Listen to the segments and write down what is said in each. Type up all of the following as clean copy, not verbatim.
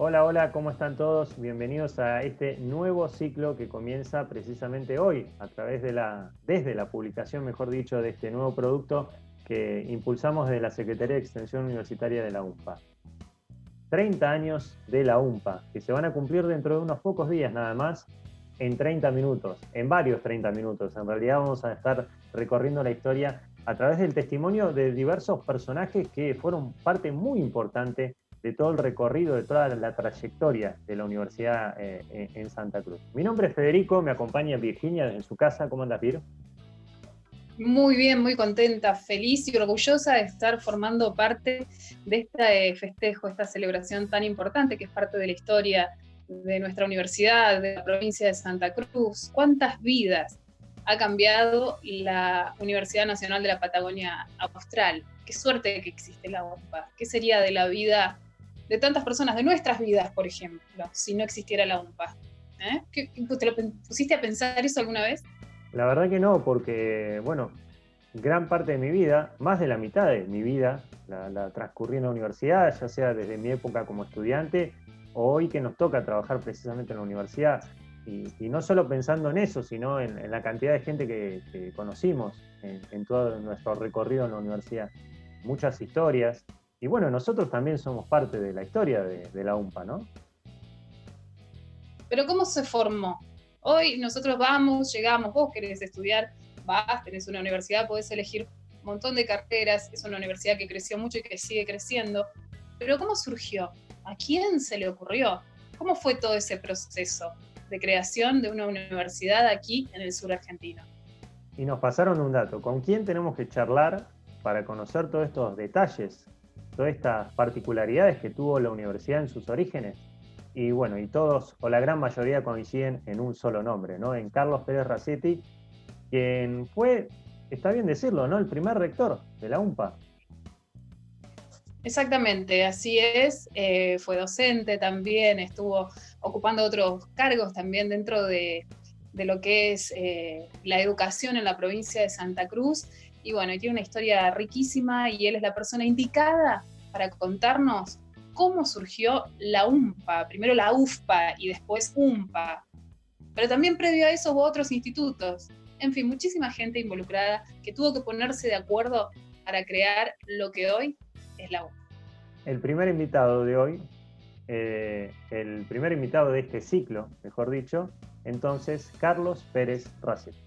Hola, hola, ¿cómo están todos? Bienvenidos a este nuevo ciclo que comienza precisamente hoy, desde la publicación, mejor dicho, de este nuevo producto que impulsamos de la Secretaría de Extensión Universitaria de la UMPA. 30 años de la UMPA, que se van a cumplir dentro de unos pocos días nada más, en 30 minutos, en varios 30 minutos. En realidad vamos a estar recorriendo la historia a través del testimonio de diversos personajes que fueron parte muy importante de todo el recorrido, de toda la trayectoria de la universidad en Santa Cruz. Mi nombre es Federico, me acompaña Virginia en su casa. ¿Cómo andas, Vir? Muy bien, muy contenta, feliz y orgullosa de estar formando parte de este festejo, esta celebración tan importante que es parte de la historia de nuestra universidad, de la provincia de Santa Cruz. ¿Cuántas vidas ha cambiado la Universidad Nacional de la Patagonia Austral? Qué suerte que existe la UMPA. ¿Qué sería de la vida de tantas personas, de nuestras vidas, por ejemplo, si no existiera la UMPA? ¿Te lo pusiste a pensar eso alguna vez? La verdad que no, porque, bueno, gran parte de mi vida, más de la mitad de mi vida, la transcurrí en la universidad, ya sea desde mi época como estudiante o hoy que nos toca trabajar precisamente en la universidad. Y no solo pensando en eso, sino en la cantidad de gente que conocimos en todo nuestro recorrido en la universidad. Muchas historias. Y bueno, nosotros también somos parte de la historia de la UMPA, ¿no? Pero ¿cómo se formó? Hoy nosotros vamos, llegamos, vos querés estudiar, vas, tenés una universidad, podés elegir un montón de carreras, es una universidad que creció mucho y que sigue creciendo. Pero ¿cómo surgió? ¿A quién se le ocurrió? ¿Cómo fue todo ese proceso de creación de una universidad aquí en el sur argentino? Y nos pasaron un dato. ¿Con quién tenemos que charlar para conocer todos estos detalles, todas estas particularidades que tuvo la universidad en sus orígenes? Y bueno, y todos, o la gran mayoría, coinciden en un solo nombre, ¿no? En Carlos Pérez Racetti, quien fue, está bien decirlo, ¿no? El primer rector de la UMPA. Exactamente, así es. Fue docente también, estuvo ocupando otros cargos también dentro de lo que es la educación en la provincia de Santa Cruz. Y bueno, tiene una historia riquísima y él es la persona indicada para contarnos cómo surgió la UMPA, primero la UFPA y después UMPA. Pero también previo a eso hubo otros institutos. En fin, muchísima gente involucrada que tuvo que ponerse de acuerdo para crear lo que hoy es la UMPA. El primer invitado de hoy, el primer invitado de este ciclo, mejor dicho, entonces, Carlos Pérez Racetti.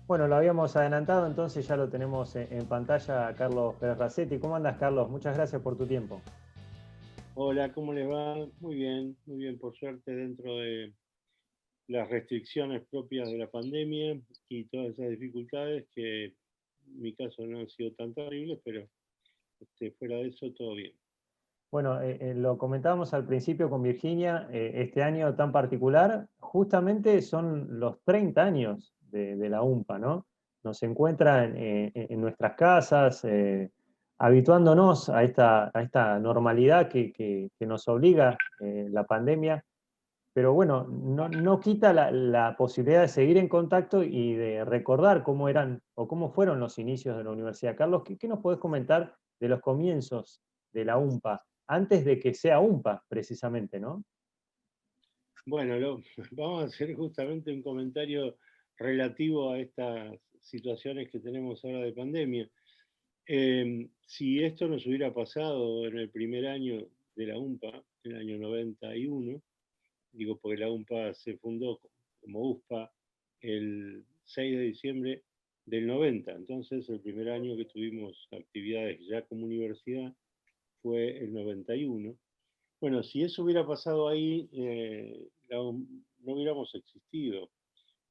Bueno, lo habíamos adelantado, entonces ya lo tenemos en pantalla a Carlos Pérez Racetti. ¿Cómo andas, Carlos? Muchas gracias por tu tiempo. Hola, ¿cómo les va? Muy bien, por suerte, dentro de las restricciones propias de la pandemia y todas esas dificultades que en mi caso no han sido tan terribles, pero fuera de eso todo bien. Bueno, lo comentábamos al principio con Virginia, este año tan particular, justamente son los 30 años de la UMPA, ¿no? Nos encuentra en nuestras casas, habituándonos a esta normalidad que nos obliga la pandemia, pero bueno, no quita la posibilidad de seguir en contacto y de recordar cómo eran o cómo fueron los inicios de la universidad. Carlos, ¿qué nos podés comentar de los comienzos de la UMPA, antes de que sea UMPA, precisamente, ¿no? Bueno, vamos a hacer justamente un comentario relativo a estas situaciones que tenemos ahora de pandemia. Si esto nos hubiera pasado en el primer año de la UMPA, en el año 91, digo porque la UMPA se fundó como USPA el 6 de diciembre del 90, entonces el primer año que tuvimos actividades ya como universidad fue el 91. Bueno, si eso hubiera pasado ahí, no hubiéramos existido,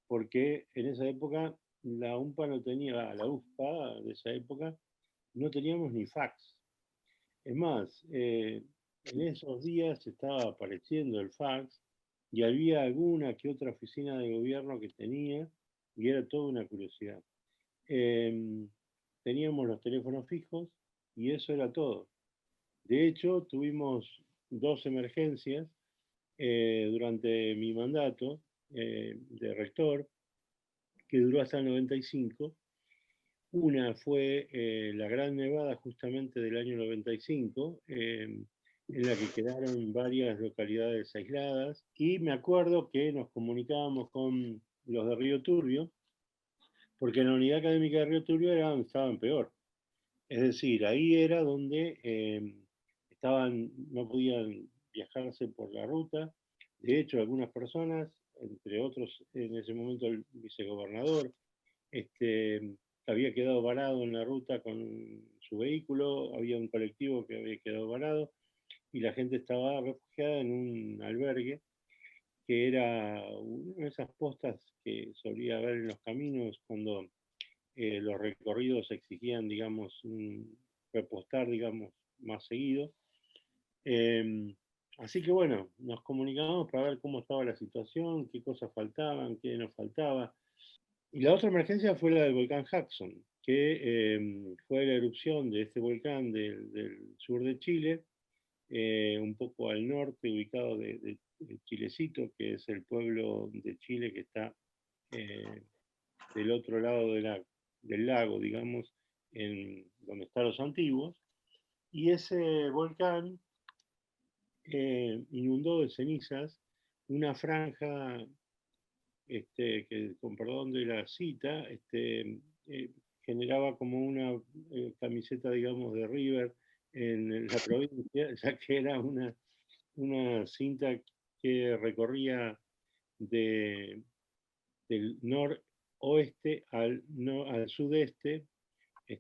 porque en esa época la UMPA no tenía, la USPA de esa época, no teníamos ni fax. Es más, en esos días estaba apareciendo el fax y había alguna que otra oficina de gobierno que tenía, y era toda una curiosidad. Teníamos los teléfonos fijos y eso era todo. De hecho, tuvimos 2 emergencias durante mi mandato de rector, que duró hasta el 95. Una fue la Gran Nevada justamente del año 95, en la que quedaron varias localidades aisladas, y me acuerdo que nos comunicábamos con los de Río Turbio, porque en la unidad académica de Río Turbio estaban peor. Es decir, ahí era donde no podían viajarse por la ruta. De hecho, algunas personas, entre otros en ese momento el vicegobernador, había quedado varado en la ruta con su vehículo, había un colectivo que había quedado varado y la gente estaba refugiada en un albergue que era una de esas postas que solía haber en los caminos cuando los recorridos exigían, digamos, repostar, digamos, más seguido. Así que bueno, nos comunicamos para ver cómo estaba la situación, qué cosas faltaban, qué nos faltaba. Y la otra emergencia fue la del volcán Jackson, que fue la erupción de este volcán del sur de Chile, un poco al norte, ubicado de Chilecito, que es el pueblo de Chile que está del otro lado del lago, digamos, donde están los antiguos. Y ese volcán inundó de cenizas una franja que, con perdón de la cita, generaba como una camiseta, digamos, de River en la provincia, ya que era una cinta que recorría del noroeste al sudeste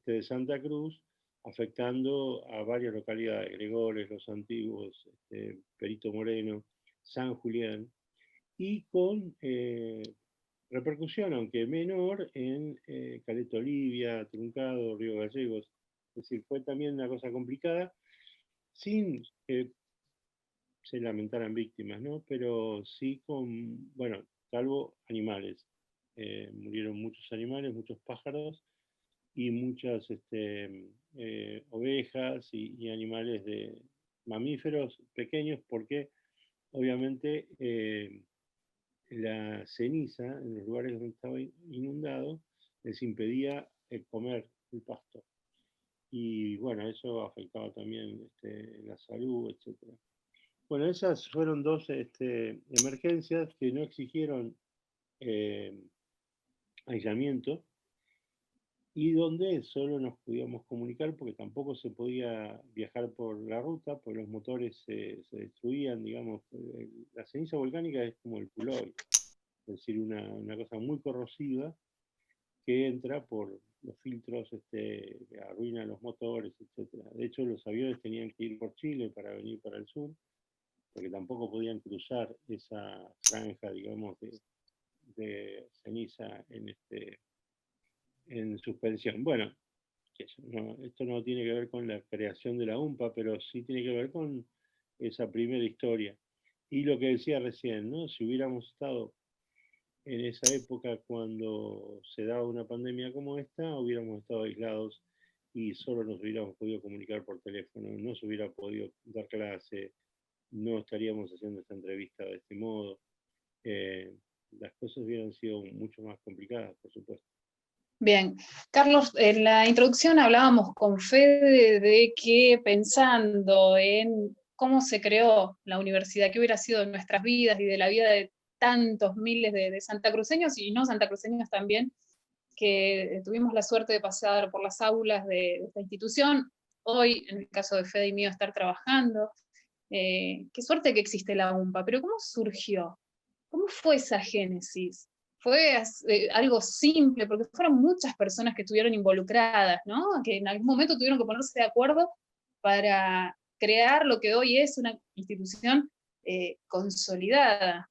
de Santa Cruz, afectando a varias localidades, Gregores, Los Antiguos, Perito Moreno, San Julián, y con repercusión, aunque menor, en Caleta Olivia, Truncado, Río Gallegos. Es decir, fue también una cosa complicada, sin que se lamentaran víctimas, ¿no? Pero sí con, bueno, salvo animales. Murieron muchos animales, muchos pájaros y muchas ovejas y animales de mamíferos pequeños, porque obviamente la ceniza en los lugares donde estaba inundado les impedía comer el pasto. Y bueno, eso afectaba también la salud, etc. Bueno, esas fueron 2 emergencias que no exigieron aislamiento y donde solo nos podíamos comunicar porque tampoco se podía viajar por la ruta, porque los motores se destruían, digamos. La ceniza volcánica es como el culoide, es decir, una cosa muy corrosiva que entra por los filtros, que arruinan los motores, etc. De hecho, los aviones tenían que ir por Chile para venir para el sur, porque tampoco podían cruzar esa franja, digamos, de ceniza en suspensión. Bueno, esto no tiene que ver con la creación de la UMPA, pero sí tiene que ver con esa primera historia. Y lo que decía recién, ¿no? Si hubiéramos estado en esa época cuando se daba una pandemia como esta, hubiéramos estado aislados y solo nos hubiéramos podido comunicar por teléfono, no se hubiera podido dar clase, no estaríamos haciendo esta entrevista de este modo. Las cosas hubieran sido mucho más complicadas, por supuesto. Bien, Carlos, en la introducción hablábamos con Fede de que pensando en cómo se creó la universidad, qué hubiera sido de nuestras vidas y de la vida de tantos miles de santacruceños y no santacruceños también, que tuvimos la suerte de pasar por las aulas de esta institución, hoy, en el caso de Fede y mío, estar trabajando. Qué suerte que existe la UMPA, pero ¿cómo surgió? ¿Cómo fue esa génesis? Fue algo simple, porque fueron muchas personas que estuvieron involucradas, ¿no? Que en algún momento tuvieron que ponerse de acuerdo para crear lo que hoy es una institución consolidada.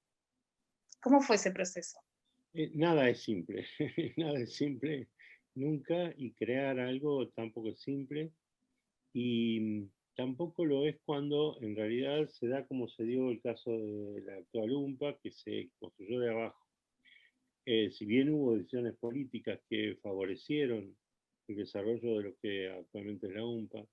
¿Cómo fue ese proceso? Nada es simple, nada es simple nunca, y crear algo tampoco es simple. Y tampoco lo es cuando en realidad se da como se dio el caso de la actual UMPA, que se construyó de abajo. Si bien hubo decisiones políticas que favorecieron el desarrollo de lo que actualmente es la UMPA,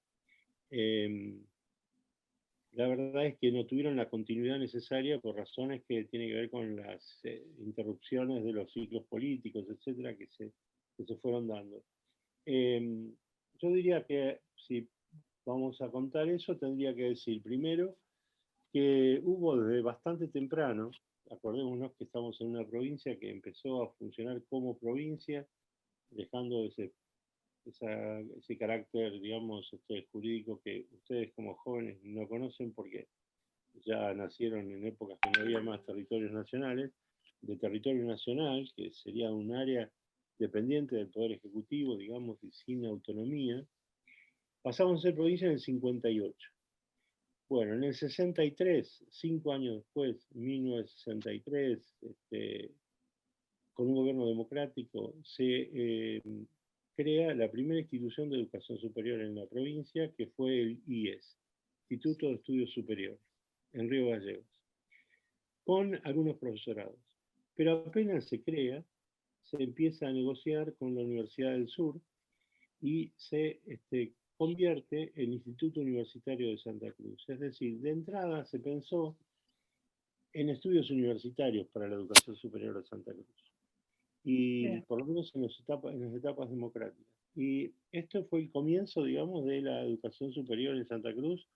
la verdad es que no tuvieron la continuidad necesaria por razones que tienen que ver con las interrupciones de los ciclos políticos, etcétera, que se fueron dando. Yo diría que si vamos a contar eso, tendría que decir primero que hubo desde bastante temprano, acordémonos que estamos en una provincia que empezó a funcionar como provincia, dejando ese carácter, digamos, jurídico que ustedes como jóvenes no conocen porque ya nacieron en épocas que no había más territorios nacionales, de territorio nacional, que sería un área dependiente del Poder Ejecutivo, digamos, y sin autonomía, pasamos a ser provincia en el 58. Bueno, en el 63, 5 años después, 1963, con un gobierno democrático, se crea la primera institución de educación superior en la provincia, que fue el IES, Instituto de Estudios Superiores, en Río Gallegos, con algunos profesorados. Pero apenas se crea, se empieza a negociar con la Universidad del Sur y se convierte en Instituto Universitario de Santa Cruz. Es decir, de entrada se pensó en estudios universitarios para la educación superior de Santa Cruz. Y bien, por lo menos en las etapas democráticas. Y esto fue el comienzo, digamos, de la educación superior en Santa Cruz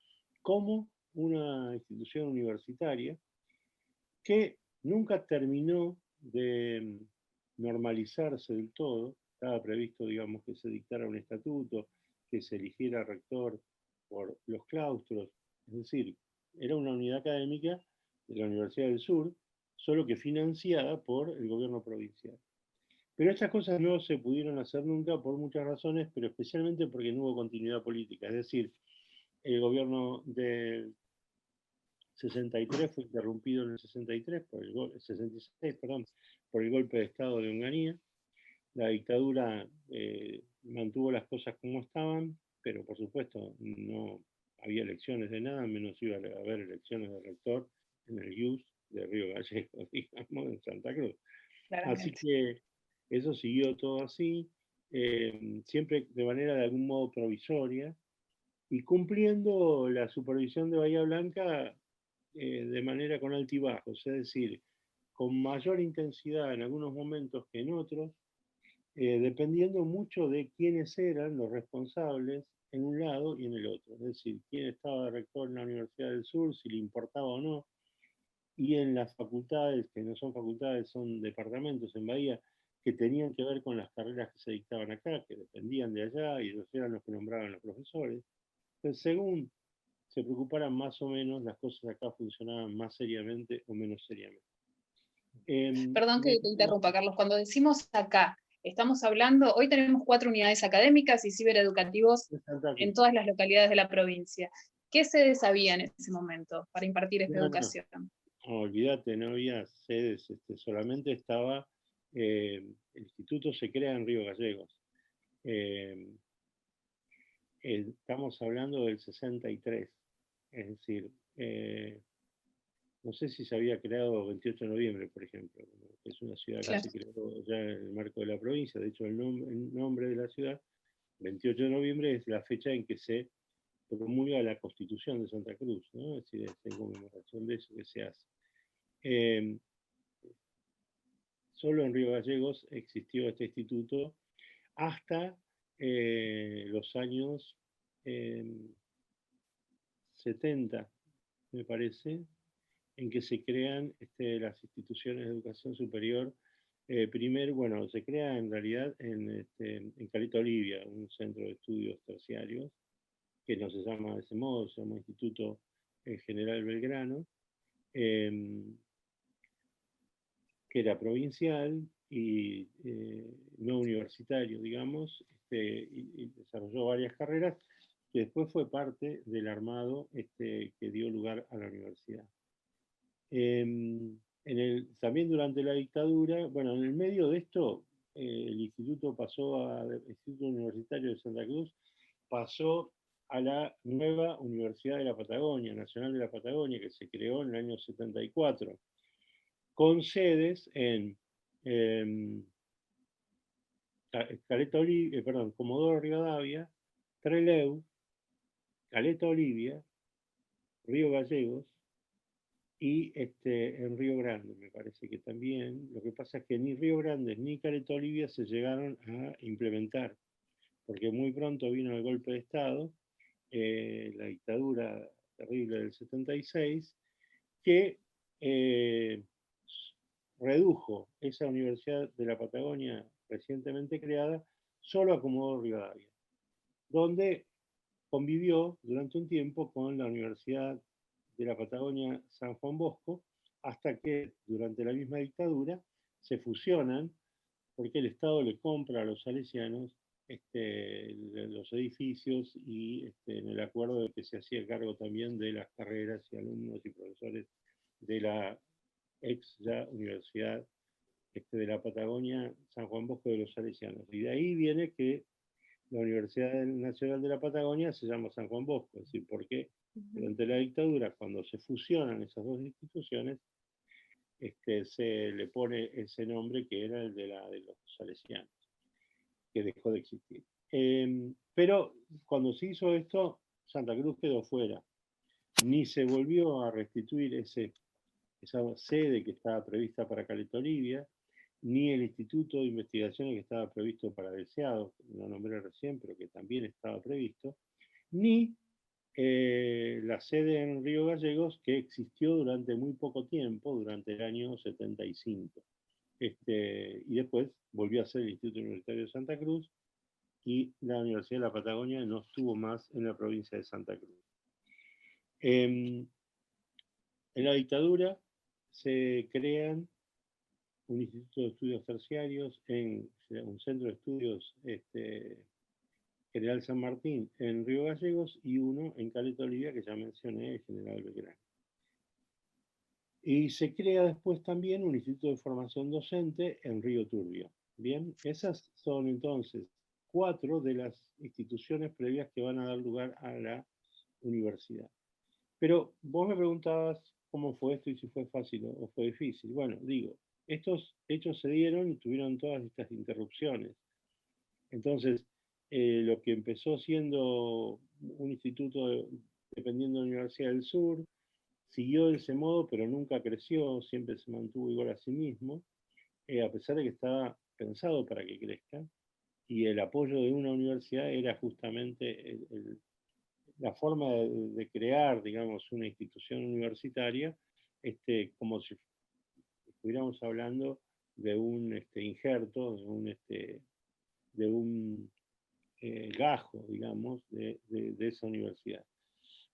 como una institución universitaria que nunca terminó de normalizarse del todo. Estaba previsto, digamos, que se dictara un estatuto, que se eligiera rector por los claustros. Es decir, era una unidad académica de la Universidad del Sur, solo que financiada por el gobierno provincial. Pero estas cosas no se pudieron hacer nunca por muchas razones, pero especialmente porque no hubo continuidad política. Es decir, el gobierno del 63 fue interrumpido en el 63 66, perdón, por el golpe de Estado de Onganía. La dictadura mantuvo las cosas como estaban, pero por supuesto no había elecciones de nada, menos iba a haber elecciones de rector en el IUS de Río Gallegos, digamos, en Santa Cruz. Claramente. Así que eso siguió todo así, siempre de manera de algún modo provisoria, y cumpliendo la supervisión de Bahía Blanca de manera con altibajos, es decir, con mayor intensidad en algunos momentos que en otros, dependiendo mucho de quiénes eran los responsables en un lado y en el otro, es decir, quién estaba de rector en la Universidad del Sur, si le importaba o no, y en las facultades, que no son facultades, son departamentos en Bahía, que tenían que ver con las carreras que se dictaban acá, que dependían de allá, y ellos eran los que nombraban los profesores. Entonces, según se preocuparan más o menos, las cosas acá funcionaban más seriamente o menos seriamente. Perdón que te interrumpa, Carlos. Cuando decimos acá, estamos hablando, hoy tenemos 4 unidades académicas y cibereducativos en todas las localidades de la provincia. ¿Qué sedes había en ese momento para impartir esta educación? No, olvídate, no había sedes, solamente estaba, el instituto se crea en Río Gallegos. Estamos hablando del 63, es decir, no sé si se había creado 28 de noviembre, por ejemplo, que es una ciudad que se creó ya en el marco de la provincia. De hecho, el nombre de la ciudad, 28 de noviembre, es la fecha en que se promulga la Constitución de Santa Cruz, ¿no? Es decir, es en conmemoración de eso que se hace. Solo en Río Gallegos existió este instituto hasta los años 70, me parece, en que se crean las instituciones de educación superior. Primero, bueno, se crea en realidad en Caleta Olivia, un centro de estudios terciarios, que no se llama de ese modo, se llama Instituto General Belgrano, que era provincial y no universitario, digamos, y desarrolló varias carreras, que después fue parte del armado que dio lugar a la universidad. También durante la dictadura, bueno, en el medio de esto, el instituto Instituto Universitario de Santa Cruz pasó a la nueva Universidad de la Patagonia, Nacional de la Patagonia, que se creó en el año 74, con sedes en Comodoro Rivadavia, Trelew, Caleta Olivia, Río Gallegos y en Río Grande, me parece que también. Lo que pasa es que ni Río Grande ni Caleta Olivia se llegaron a implementar, porque muy pronto vino el golpe de Estado, la dictadura terrible del 76, que redujo esa Universidad de la Patagonia recientemente creada solo a Comodoro Rivadavia, donde convivió durante un tiempo con la Universidad de la Patagonia San Juan Bosco, hasta que durante la misma dictadura se fusionan, porque el Estado le compra a los salesianos los edificios y en el acuerdo de que se hacía cargo también de las carreras y alumnos y profesores de la ex ya Universidad de la Patagonia San Juan Bosco de los Salesianos. Y de ahí viene que la Universidad Nacional de la Patagonia se llama San Juan Bosco, es decir, porque durante la dictadura, cuando se fusionan esas dos instituciones, se le pone ese nombre que era el de los salesianos, que dejó de existir. Pero cuando se hizo esto, Santa Cruz quedó fuera. Ni se volvió a restituir esa sede que estaba prevista para Caleta Olivia, ni el Instituto de Investigaciones que estaba previsto para Deseado, que lo nombré recién, pero que también estaba previsto, ni la sede en Río Gallegos, que existió durante muy poco tiempo, durante el año 75. Y después volvió a ser el Instituto Universitario de Santa Cruz, y la Universidad de la Patagonia no estuvo más en la provincia de Santa Cruz. En la dictadura se crean un instituto de estudios terciarios, un centro de estudios General San Martín en Río Gallegos y uno en Caleta Olivia, que ya mencioné, el General Belgrano. Y se crea después también un instituto de formación docente en Río Turbio. Bien, esas son entonces 4 de las instituciones previas que van a dar lugar a la universidad. Pero vos me preguntabas cómo fue esto y si fue fácil o fue difícil. Bueno, digo, estos hechos se dieron y tuvieron todas estas interrupciones. Entonces, lo que empezó siendo un instituto dependiendo de la Universidad del Sur, siguió de ese modo, pero nunca creció, siempre se mantuvo igual a sí mismo, a pesar de que estaba pensado para que crezca, y el apoyo de una universidad era justamente la forma de crear, digamos, una institución universitaria, como si estuviéramos hablando de un injerto, de un gajo, digamos, de esa universidad.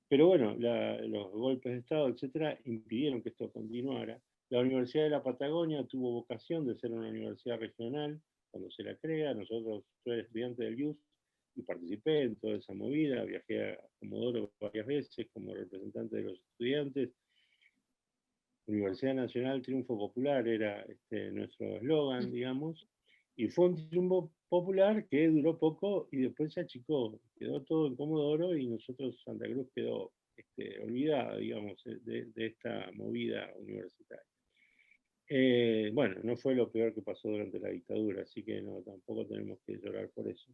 Pero bueno, los golpes de Estado, etcétera, impidieron que esto continuara. La Universidad de la Patagonia tuvo vocación de ser una universidad regional cuando se la crea. Nosotros, soy estudiante del IUS y participé en toda esa movida. Viajé a Comodoro varias veces como representante de los estudiantes. Universidad Nacional Triunfo Popular era nuestro eslogan, digamos. Y fue un triunfo popular que duró poco y después se achicó. Quedó todo en Comodoro y nosotros, Santa Cruz, quedó olvidada, digamos, de esta movida universitaria. Bueno, no fue lo peor que pasó durante la dictadura, así que no, tampoco tenemos que llorar por eso.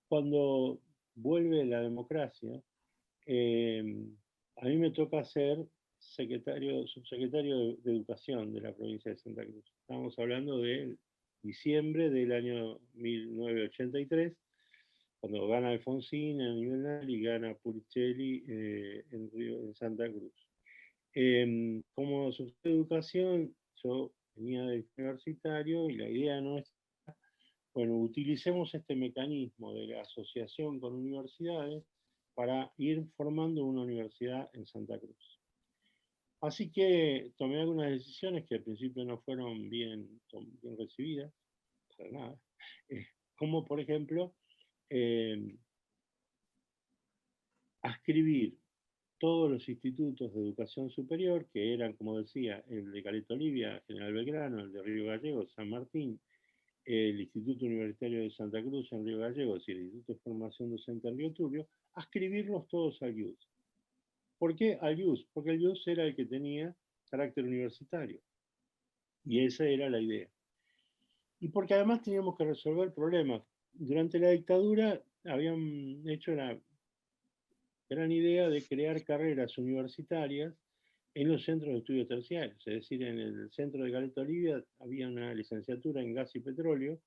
Cuando vuelve la democracia, a mí me toca ser subsecretario de Educación de la provincia de Santa Cruz. Estamos hablando de diciembre del año 1983, cuando gana Alfonsín a nivel nacional y gana Puricelli en Santa Cruz. Como subsecretario de Educación, yo venía del universitario y la idea no es, bueno, utilicemos este mecanismo de la asociación con universidades para ir formando una universidad en Santa Cruz. Así que tomé algunas decisiones que al principio no fueron bien recibidas, para nada, como por ejemplo adscribir todos los institutos de educación superior, que eran, como decía, el de Caleta Olivia, General Belgrano, el de Río Gallegos, San Martín el Instituto Universitario de Santa Cruz en Río Gallegos y el Instituto de Formación Docente en Río Turbio, a escribirlos todos al IUS. ¿Por qué al IUS? Porque el IUS era el que tenía carácter universitario. Y esa era la idea. Y porque además teníamos que resolver problemas. Durante la dictadura habían hecho la gran idea de crear carreras universitarias en los centros de estudios terciarios. Es decir, en el centro de Caleta Olivia había una licenciatura en gas y petróleo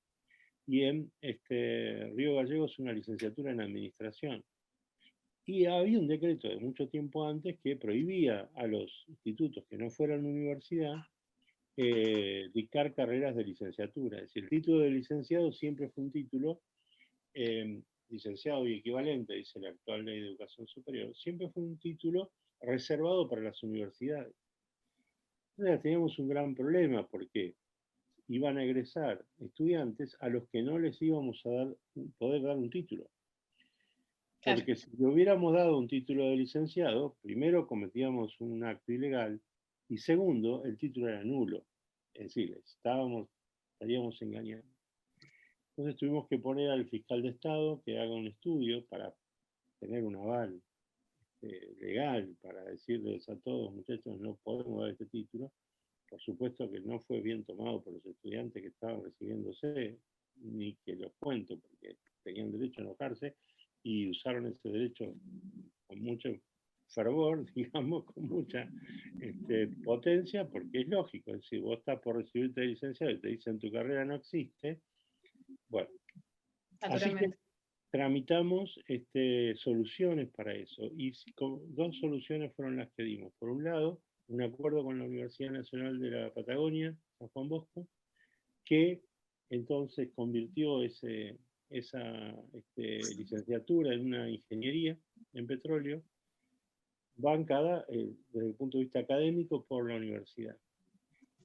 y en Río Gallegos una licenciatura en administración. Y había un decreto de mucho tiempo antes que prohibía a los institutos que no fueran universidad dictar carreras de licenciatura. Es decir, el título de licenciado siempre fue un título, licenciado y equivalente, dice la actual ley de educación superior, siempre fue un título reservado para las universidades. Entonces teníamos un gran problema porque iban a egresar estudiantes a los que no les íbamos a poder dar un título. Porque si le hubiéramos dado un título de licenciado, primero cometíamos un acto ilegal y segundo, el título era nulo. Es decir, estaríamos engañando. Entonces tuvimos que poner al fiscal de Estado que haga un estudio para tener un aval legal, para decirles a todos, muchachos, no podemos dar este título. Por supuesto que no fue bien tomado por los estudiantes que estaban recibiéndose, ni que los cuento, porque tenían derecho a enojarse, y usaron ese derecho con mucho fervor, digamos, con mucha potencia, porque es lógico, si vos estás por recibirte de licenciado y te dicen tu carrera no existe, bueno, así que tramitamos soluciones para eso, y dos soluciones fueron las que dimos. Por un lado, un acuerdo con la Universidad Nacional de la Patagonia, San Juan Bosco, que entonces convirtió esa licenciatura en una ingeniería en petróleo, bancada desde el punto de vista académico por la universidad.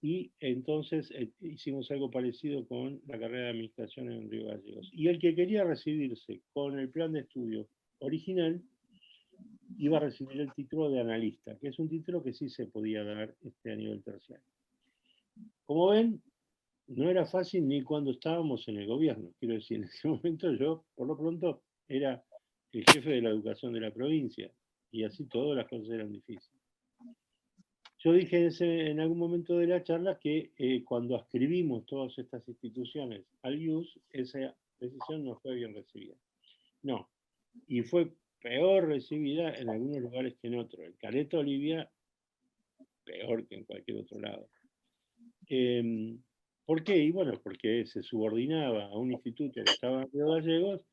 Y entonces hicimos algo parecido con la carrera de administración en Río Gallegos. Y el que quería recibirse con el plan de estudio original iba a recibir el título de analista, que es un título que sí se podía dar a nivel terciario. Como ven, no era fácil ni cuando estábamos en el gobierno. Quiero decir, en ese momento yo, por lo pronto, era el jefe de la educación de la provincia, y así todas las cosas eran difíciles. Yo dije en algún momento de la charla que cuando ascribimos todas estas instituciones al IUS, esa decisión no fue bien recibida. No, y fue peor recibida en algunos lugares que en otros. En Caleta Olivia, peor que en cualquier otro lado. ¿Por qué? Y bueno, porque se subordinaba a un instituto que estaba en Río Gallegos,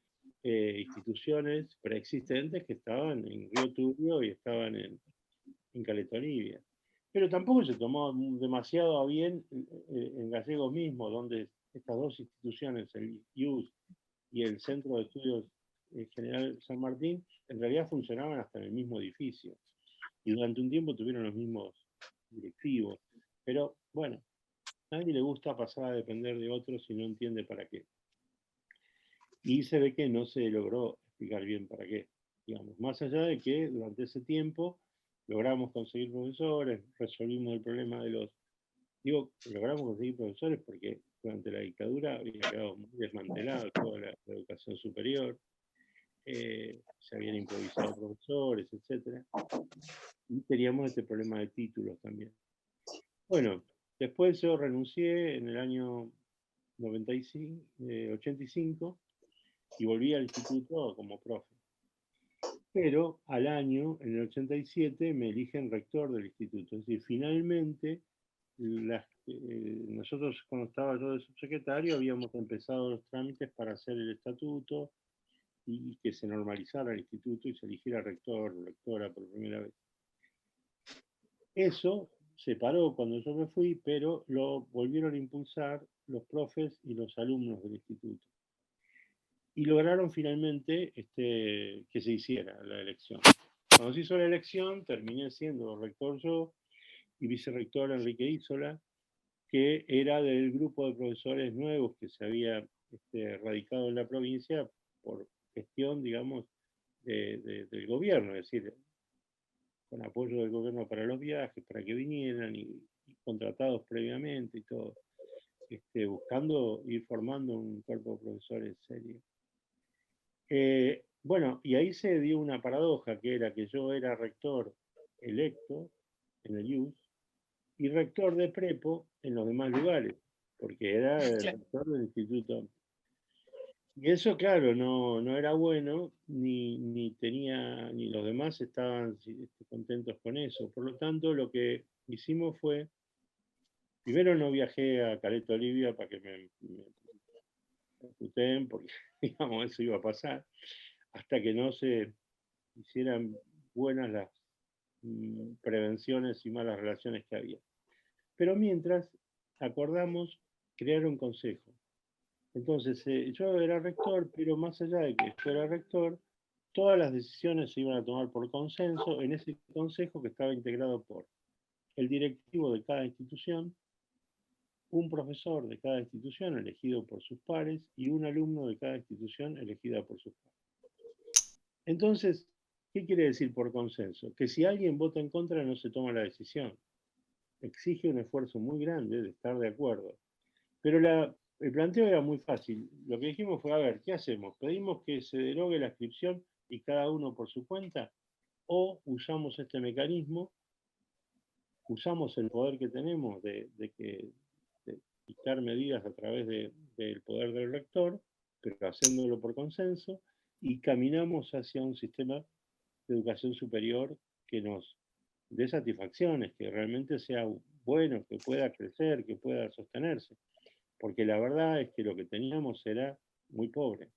instituciones preexistentes que estaban en Río Turbio y estaban en Caleta Olivia. Pero tampoco se tomó demasiado a bien en Gallegos mismo, donde estas dos instituciones, el IUS y el Centro de Estudios General San Martín, en realidad funcionaban hasta en el mismo edificio. Y durante un tiempo tuvieron los mismos directivos. Pero bueno, a nadie le gusta pasar a depender de otros y no entiende para qué. Y se ve que no se logró explicar bien para qué. Digamos, más allá de que durante ese tiempo logramos conseguir profesores, resolvimos el problema de los... Digo, logramos conseguir profesores porque durante la dictadura había quedado muy desmantelada toda la educación superior, se habían improvisado profesores, etc. Y teníamos este problema de títulos también. Bueno, después yo renuncié en el año 85 y volví al instituto como profe. Pero al año, en el 87, me eligen rector del instituto. Es decir, finalmente, nosotros cuando estaba yo de subsecretario habíamos empezado los trámites para hacer el estatuto y que se normalizara el instituto y se eligiera rector o rectora por primera vez. Eso se paró cuando yo me fui, pero lo volvieron a impulsar los profes y los alumnos del instituto. Y lograron finalmente que se hiciera la elección. Cuando se hizo la elección, terminé siendo rector yo y vicerrector Enrique Isola, que era del grupo de profesores nuevos que se había radicado en la provincia por gestión, digamos, del gobierno, es decir, con apoyo del gobierno para los viajes, para que vinieran y contratados previamente y todo. buscando ir formando un cuerpo de profesores serio. Bueno, y ahí se dio una paradoja, que era que yo era rector electo en el IUS y rector de prepo en los demás lugares, porque era el Claro. rector del instituto. Y eso, claro, no era bueno, ni los demás estaban contentos con eso. Por lo tanto, lo que hicimos fue, primero no viajé a Caleta Olivia para que me puteen, porque digamos, eso iba a pasar, hasta que no se hicieran buenas las prevenciones y malas relaciones que había. Pero mientras, acordamos crear un consejo. Entonces, yo era rector, pero más allá de que fuera rector, todas las decisiones se iban a tomar por consenso en ese consejo que estaba integrado por el directivo de cada institución, un profesor de cada institución elegido por sus pares y un alumno de cada institución elegida por sus pares. Entonces, ¿qué quiere decir por consenso? Que si alguien vota en contra no se toma la decisión. Exige un esfuerzo muy grande de estar de acuerdo. Pero el planteo era muy fácil. Lo que dijimos fue, a ver, ¿qué hacemos? ¿Pedimos que se derogue la inscripción y cada uno por su cuenta? ¿O usamos este mecanismo, usamos el poder que tenemos de dictar medidas a través del poder del rector, pero haciéndolo por consenso, y caminamos hacia un sistema de educación superior que nos dé satisfacciones, que realmente sea bueno, que pueda crecer, que pueda sostenerse? Porque la verdad es que lo que teníamos era muy pobre.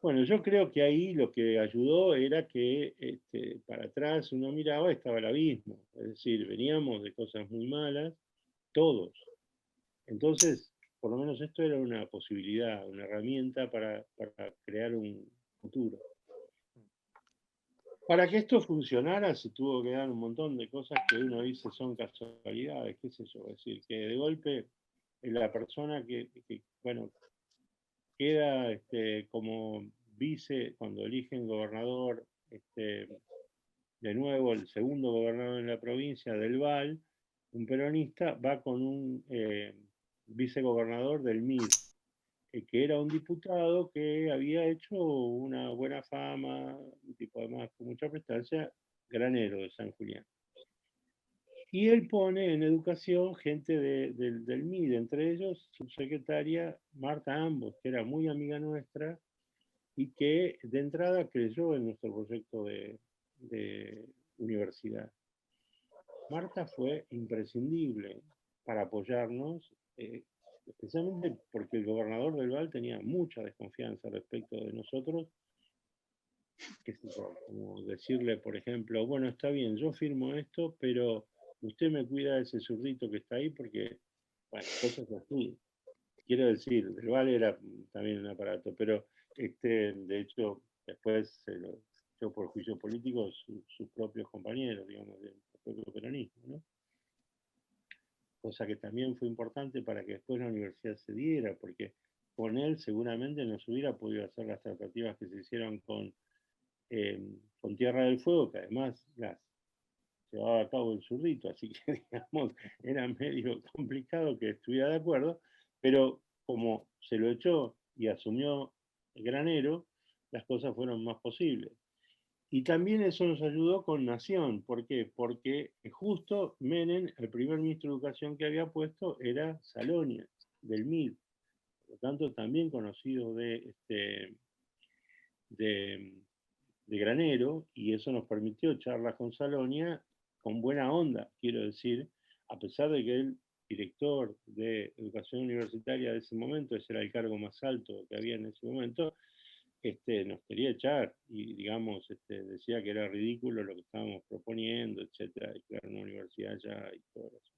Bueno, yo creo que ahí lo que ayudó era que para atrás uno miraba, estaba el abismo, es decir, veníamos de cosas muy malas, todos. Entonces, por lo menos esto era una posibilidad, una herramienta para crear un futuro. Para que esto funcionara se tuvo que dar un montón de cosas que uno dice son casualidades, qué sé yo, es decir, que de golpe la persona que bueno, queda como vice cuando eligen gobernador, de nuevo el segundo gobernador en la provincia del VAL, un peronista, va con un vicegobernador del MIR, que era un diputado que había hecho una buena fama, un tipo además con mucha prestancia, Granero de San Julián. Y él pone en educación gente del MID, entre ellos su secretaria Marta Ambos, que era muy amiga nuestra y que de entrada creyó en nuestro proyecto de universidad. Marta fue imprescindible para apoyarnos, especialmente porque el gobernador del Val tenía mucha desconfianza respecto de nosotros, qué sé yo, como decirle, por ejemplo, bueno, está bien, yo firmo esto, pero usted me cuida de ese zurdito que está ahí porque, bueno, cosas así. Quiero decir, el Val era también un aparato, pero de hecho, después se lo echó por juicio político sus propios compañeros, digamos, del propio peronismo, ¿no? Cosa que también fue importante para que después la universidad se diera, porque con él seguramente no se hubiera podido hacer las tratativas que se hicieron con Tierra del Fuego, que además las llevaba a cabo el zurdito, así que digamos, era medio complicado que estuviera de acuerdo, pero como se lo echó y asumió el Granero, las cosas fueron más posibles. Y también eso nos ayudó con Nación. ¿Por qué? Porque justo Menem, el primer ministro de Educación que había puesto, era Salonia, del MID. Por lo tanto, también conocido de Granero, y eso nos permitió charlas con Salonia con buena onda, quiero decir, a pesar de que el director de educación universitaria de ese momento, ese era el cargo más alto que había en ese momento, nos quería echar y, digamos, decía que era ridículo lo que estábamos proponiendo, etcétera, y que era una universidad ya y todo eso.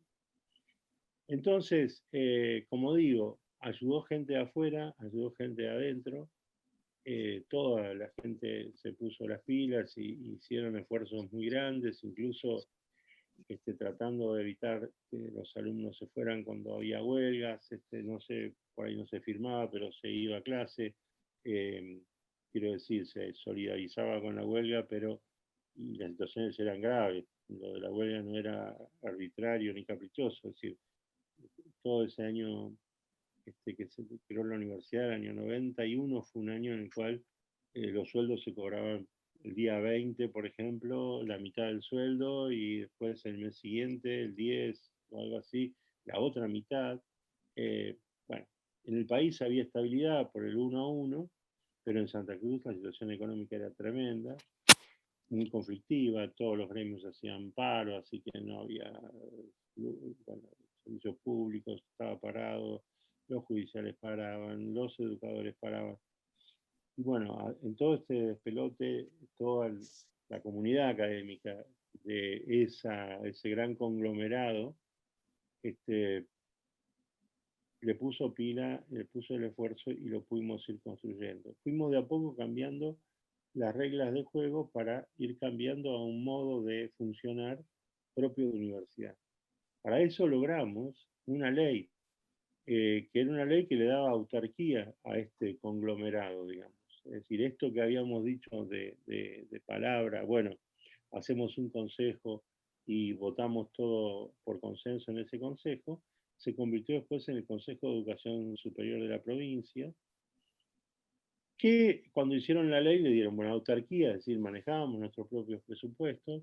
Entonces, como digo, ayudó gente de afuera, ayudó gente de adentro, toda la gente se puso las pilas y hicieron esfuerzos muy grandes, incluso tratando de evitar que los alumnos se fueran cuando había huelgas, no sé, por ahí no se firmaba, pero se iba a clase. Quiero decir, se solidarizaba con la huelga, pero y las situaciones eran graves. Lo de la huelga no era arbitrario ni caprichoso, es decir, todo ese año que se creó la universidad, el año 91, fue un año en el cual los sueldos se cobraban el día 20, por ejemplo, la mitad del sueldo, y después el mes siguiente, el 10 o algo así, la otra mitad. Bueno, en el país había estabilidad por el 1 a 1, pero en Santa Cruz la situación económica era tremenda, muy conflictiva, todos los gremios hacían paro, así que no había servicios públicos, estaba parado, los judiciales paraban, los educadores paraban. Y bueno, en todo este despelote, toda la comunidad académica de ese gran conglomerado le puso pila, le puso el esfuerzo y lo pudimos ir construyendo. Fuimos de a poco cambiando las reglas del juego para ir cambiando a un modo de funcionar propio de universidad. Para eso logramos una ley, que era una ley que le daba autarquía a este conglomerado, digamos. Es decir, esto que habíamos dicho de palabra, bueno, hacemos un consejo y votamos todo por consenso en ese consejo, se convirtió después en el Consejo de Educación Superior de la provincia, que cuando hicieron la ley le dieron buena autarquía, es decir, manejábamos nuestros propios presupuestos,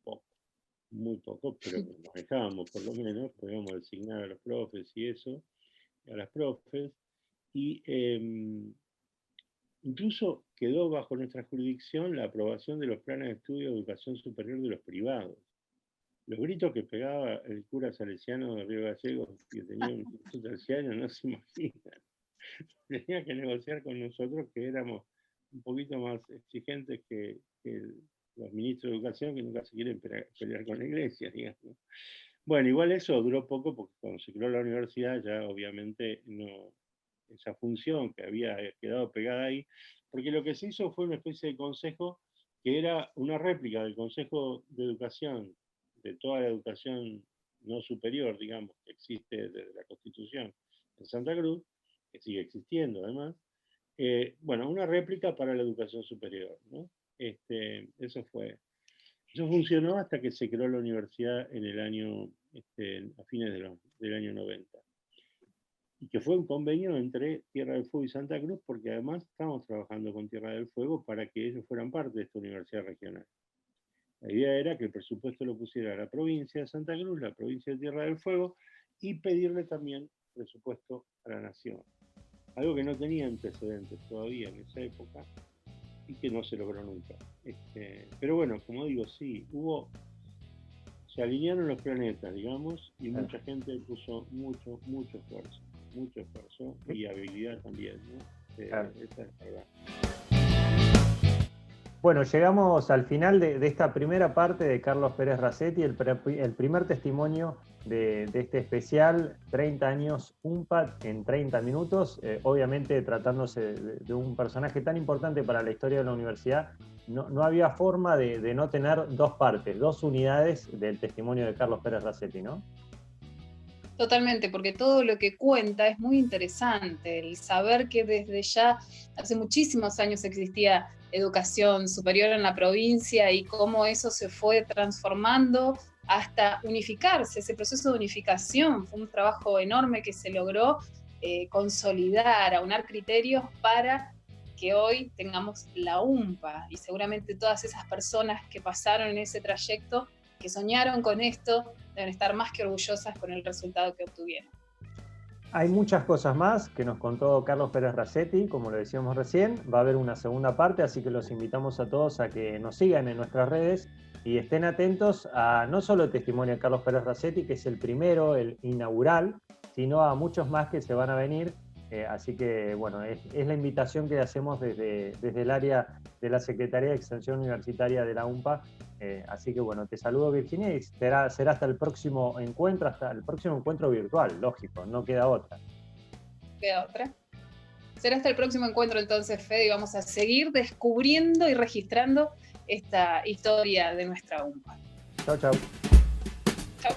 poco, muy poco, pero manejábamos por lo menos, podíamos designar a los profes y eso, a las profes, y incluso quedó bajo nuestra jurisdicción la aprobación de los planes de estudio de educación superior de los privados. Los gritos que pegaba el cura salesiano de Río Gallegos, que tenía un instituto terciario, no se imaginan. Tenía que negociar con nosotros, que éramos un poquito más exigentes que los ministros de educación, que nunca se quieren pelear con la iglesia, digamos. Bueno, igual eso duró poco, porque cuando se creó la universidad ya obviamente no, esa función que había quedado pegada ahí, porque lo que se hizo fue una especie de consejo que era una réplica del Consejo de Educación, de toda la educación no superior, digamos, que existe desde la Constitución en Santa Cruz, que sigue existiendo además, bueno, una réplica para la educación superior, ¿no? Eso funcionó hasta que se creó la universidad en el año, a fines del año 90. Y que fue un convenio entre Tierra del Fuego y Santa Cruz, porque además estamos trabajando con Tierra del Fuego para que ellos fueran parte de esta universidad regional. La idea era que el presupuesto lo pusiera la provincia de Santa Cruz, la provincia de Tierra del Fuego, y pedirle también presupuesto a la nación. Algo que no tenía antecedentes todavía en esa época y que no se logró nunca. Pero bueno, como digo, sí, se alinearon los planetas, digamos, y mucha gente puso mucho esfuerzo y habilidad también, ¿no? Esa es la verdad. Bueno, llegamos al final de esta primera parte de Carlos Pérez Racetti, el primer testimonio de este especial 30 años UMPA en 30 minutos. Obviamente, tratándose de un personaje tan importante para la historia de la universidad, no había forma de no tener dos partes, dos unidades del testimonio de Carlos Pérez Racetti, ¿no? Totalmente, porque todo lo que cuenta es muy interesante, el saber que desde ya hace muchísimos años existía educación superior en la provincia y cómo eso se fue transformando hasta unificarse. Ese proceso de unificación fue un trabajo enorme que se logró consolidar, aunar criterios para que hoy tengamos la UMPA, y seguramente todas esas personas que pasaron en ese trayecto, que soñaron con esto, deben estar más que orgullosas con el resultado que obtuvieron. Hay muchas cosas más que nos contó Carlos Pérez Racetti, como lo decíamos recién. Va a haber una segunda parte, así que los invitamos a todos a que nos sigan en nuestras redes y estén atentos a no solo el testimonio de Carlos Pérez Racetti, que es el primero, el inaugural, sino a muchos más que se van a venir. Así que, bueno, es la invitación que hacemos desde el área de la Secretaría de Extensión Universitaria de la UMPA. Así que, bueno, te saludo, Virginia, y será hasta el próximo encuentro virtual, lógico, no queda otra. Queda otra. Será hasta el próximo encuentro entonces, Fede, y vamos a seguir descubriendo y registrando esta historia de nuestra UMPA. Chau, chau. Chau.